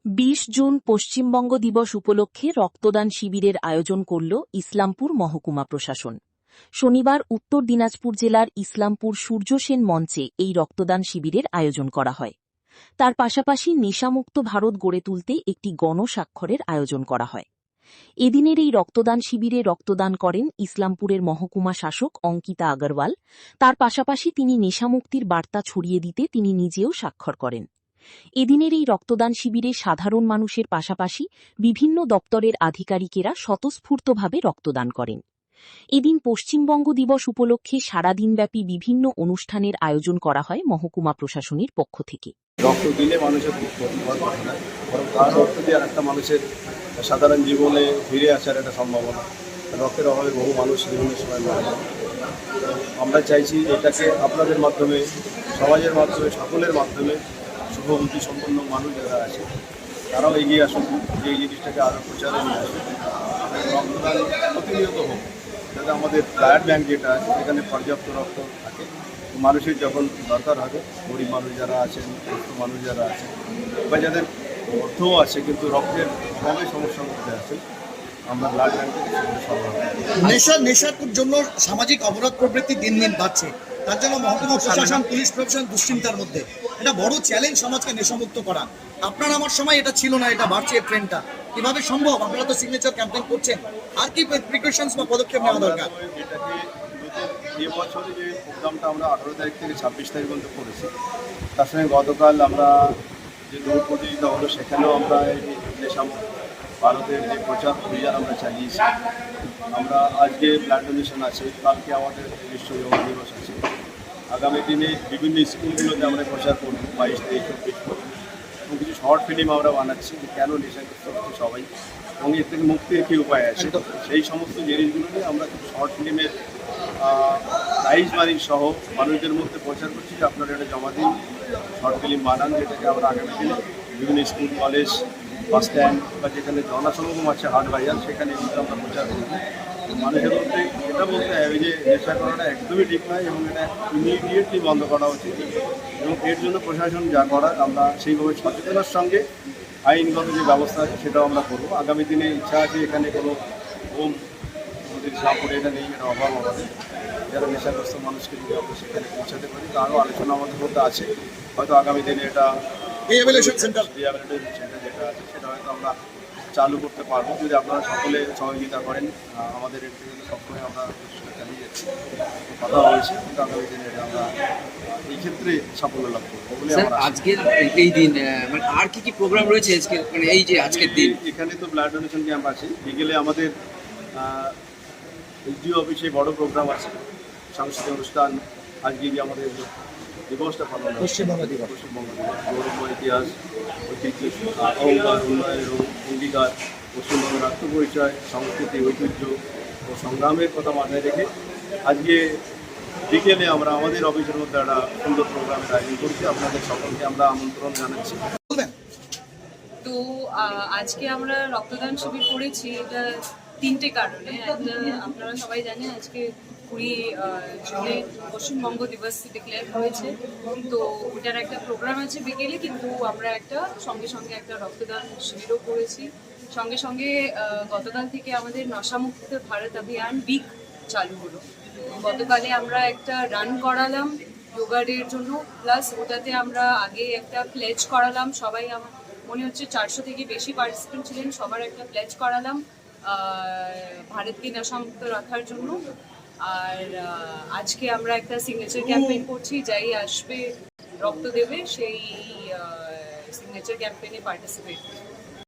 ২০ June Paschimbanga দিবস উপলক্ষে রক্তদান শিবিরের আয়োজন করল ইসলামপুর মহকুমা প্রশাসন। শনিবার উত্তর দিনাজপুর জেলার ইসলামপুর সূর্য সেন মঞ্চে এই রক্তদান শিবিরের আয়োজন করা হয়। তার পাশাপাশি নেশামুক্ত ভারত গড়ে তুলতে একটি গণস্বাক্ষরের আয়োজন করা হয়। এদিনের এই রক্তদান শিবিরে রক্তদান করেন ইসলামপুরের মহকুমা শাসক অঙ্কিতা আগরওয়াল। তার পাশাপাশি তিনি নেশামুক্তির বার্তা ছড়িয়ে দিতে তিনি নিজেও স্বাক্ষর করেন। এদিনের এই রক্তদান শিবিরে সাধারণ মানুষের পাশাপাশি বিভিন্ন দপ্তরের আধিকারিকেরা স্বতঃস্ফূর্তভাবে রক্তদান করেন। এদিন পশ্চিমবঙ্গ দিবস উপলক্ষে সারাদিনব্যাপী বিভিন্ন অনুষ্ঠানের আয়োজন করা হয় মহকুমা প্রশাসনের পক্ষ থেকে। রক্ত দিলে মানুষের তার রক্ত দিয়ে একটা মানুষের সাধারণ জীবনে ফিরে আসার একটা সম্ভাবনা। রক্তের অভাবে বহু মানুষ বিভিন্ন সময় মারা যায়। আমরা চাইছি এটাকে আপনাদের মাধ্যমে, সমাজের মাধ্যমে, সকলের মাধ্যমে শুভবুদ্ধি সম্পন্ন মানুষ যারা আছে তারাও এগিয়ে আসুন, যে এই জিনিসটাকে আরও প্রচারে নিয়ে আসুন। রক্তদান প্রতিনিয়ত হোক, যাতে আমাদের ব্লাড ব্যাঙ্ক যেটা আছে সেখানে পর্যাপ্ত রক্ত থাকে। মানুষের যখন দরকার হবে, গরিব মানুষ যারা আছেন, সুস্থ মানুষ যারা আছেন, বা যাদের অর্থও আছে কিন্তু রক্তের কমে সমস্যার মধ্যে আছে, আমরা ব্লাড ব্যাঙ্ক থেকে সেগুলো সরবরাহ করি। নেশার জন্য সামাজিক অবরোধ প্রবৃত্তি দিন দিন বাড়ছে, তার জন্য মহকুমা প্রশাসন, পুলিশ প্রশাসন দুশ্চিন্তার মধ্যে। এটা বড় চ্যালেঞ্জ সমাজকে নেশামুক্ত করা। আপনার আমার সময় এটা ছিল না, এটা বাড়ছে ট্রেন্ডটা। কিভাবে সম্ভব? আপনারা তো সিগনেচার ক্যাম্পেইন করছেন, আর কি প্রিকশনস বা পদক্ষেপ নেওয়া দরকার? এটাকে এই বছরে যে প্রোগ্রামটা আমরা 18 তারিখ থেকে 26 তারিখ পর্যন্ত করেছি, তার সঙ্গে গতকাল আমরা যে দৌড় প্রতিযোগিতা হলো সেখানেও আমরা এই নেশামুক্ত ভারতের যে প্রচার অভিযান আমরা চালিয়েছি। আমরা আজকে ব্লাড ডোনেশন আছে, কালকে আমাদের বিশ্ব যোগ দিবস আছে। আগামী দিনে বিভিন্ন স্কুলগুলোতে আমরা প্রচার করব 22 থেকে 24 পর্যন্ত, এবং কিছু শর্ট ফিল্ম আমরা বানাচ্ছি যে কেন নেশাগ্রস্ত হচ্ছে সবাই এবং এর থেকে মুক্তির কী উপায় আছে। সেই সমস্ত জিনিসগুলো নিয়ে আমরা কিছু শর্ট ফিল্মের প্রাইজ মানি সহ মানুষদের মধ্যে প্রচার করছি যে আপনারা এটা জমা দিন, শর্ট ফিল্ম বানান, যেটাকে আমরা আগামী দিনে বিভিন্ন স্কুল, কলেজ, বাস স্ট্যান্ড বা যেখানে জনসমাগম আছে, হাট বাজার, সেখানে কিন্তু আমরা প্রচার করি। মানুষের মধ্যে এটা বলতে হবে যে নেশা করাটা একদমই ঠিক নয় এবং এটা ইমিডিয়েটলি বন্ধ করা উচিত, এবং এর জন্য প্রশাসন যা করার আমরা সেইভাবে সচেতনার সঙ্গে আইনগত যে ব্যবস্থা আছে সেটাও আমরা করবো। আগামী দিনে ইচ্ছা আছে এখানে কোনো হোম যদি সাপোর্ট এটা নেই, এটা অভাব আমাদের, যারা নেশাগ্রস্ত মানুষকে যদি আমরা সেখানে পৌঁছাতে পারি তারও আলোচনা আমাদের মধ্যে আছে। হয়তো আগামী দিনে এটা রিহ্যাবিলিটেশন সেন্টার যেটা আছে সেটা হয়তো আমরা চালু করতে পারবো যদি আপনারা সকলে সহযোগিতা করেন। আমাদের এর থেকে সবসময় আমরা চালিয়ে যাচ্ছি, কথা হয়েছে, কিন্তু আগামী দিনে আমরা এই ক্ষেত্রে সাফল্য লাভ করবো বলে আজকের এই দিন মানে আর কি প্রোগ্রাম রয়েছে আজকে, মানে এই যে আজকের দিন এখানে তো ব্লাড ডোনেশন ক্যাম্প আছে। বিকেলে আমাদের এসডিও অফিসে বড় প্রোগ্রাম আছে, সাংস্কৃতিক অনুষ্ঠান। আজকে যে আমাদের দিবসটা পালন হয় পশ্চিমবঙ্গ দিবস, গৌরব ইতিহাস, ঐতিহ্য, অহংকার, উন্নয়ন এবং অঙ্গীকার, পশ্চিমবঙ্গের আত্মপরিচয়, সংস্কৃতি, ঐতিহ্য ও সংগ্রামের কথা মাথায় রেখে আজকে বিকেলে আমরা আমাদের অফিসের মধ্যে একটা সুন্দর প্রোগ্রামের আয়োজন করছি। আপনাদের সকলকে আমরা আমন্ত্রণ জানাচ্ছি। তো আজকে আমরা রক্তদান শিবির করেছি, এটা 3টে কারণে। আপনারা সবাই জানেন আজকে 20 জুনে পশ্চিমবঙ্গ দিবস ডিক্লেয়ার হয়েছে, তো ওটার একটা প্রোগ্রাম আছে বিকেলে, কিন্তু আমরা সঙ্গে সঙ্গে একটা রক্তদান শিবিরও করেছি। সঙ্গে সঙ্গে গতকাল থেকে আমাদের নশামুক্ত ভারত অভিযান উইক চালু হলো। গতকালে আমরা একটা রান করালাম যোগা ডের জন্য, প্লাস ওটাতে আমরা আগে একটা প্লেজ করালাম। সবাই, আমার মনে হচ্ছে 400 থেকে বেশি পার্টিসিপেন্ট ছিলেন, সবার একটা প্লেজ করালাম ভারতকে নেশামুক্ত রাখার জন্য। আর আজকে আমরা একটা সিগনেচার ক্যাম্পেইন করছি, যাই আসবে রক্ত দেবে সেই সিগনেচার ক্যাম্পেইনে পার্টিসিপেট